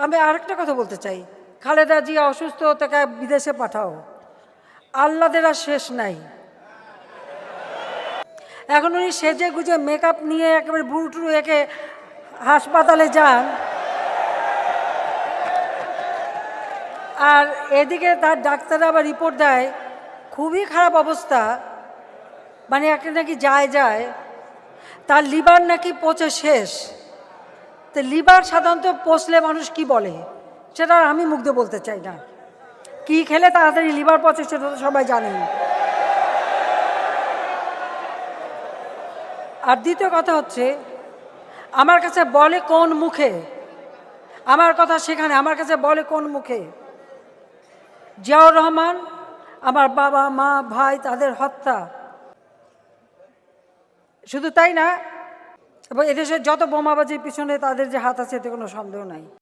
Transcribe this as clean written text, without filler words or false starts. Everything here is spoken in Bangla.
আমি আরেকটা কথা বলতে চাই, খালেদা জিয়া অসুস্থ, তাকে বিদেশে পাঠাও, আল্লাদের আর শেষ নাই। এখন উনি সেজে গুজে মেকআপ নিয়ে একেবারে বুড়ুটুরু একে হাসপাতালে যান, আর এদিকে তার ডাক্তাররা আবার রিপোর্ট দেয় খুবই খারাপ অবস্থা, মানে একটা নাকি যায় তার লিভার নাকি পচে শেষ। তো লিভার সাধারণত পচলে মানুষ কি বলে সেটা আমি মুখ দিয়ে বলতে চাই না, কি খেলে তাড়াতাড়ি লিভার পচে সেটা তো সবাই জানেন। আর দ্বিতীয় কথা হচ্ছে, আমার কাছে বলে কোন মুখে, আমার কথা সেখানে আমার কাছে বলে কোন মুখে, জিয়াউর রহমান, আমার বাবা মা ভাই তাদের হত্যা, শুধু তাই না, এবং এদেশের যত বোমাবাজির পিছনে তাদের যে হাত আছে এতে কোনো সন্দেহ নাই।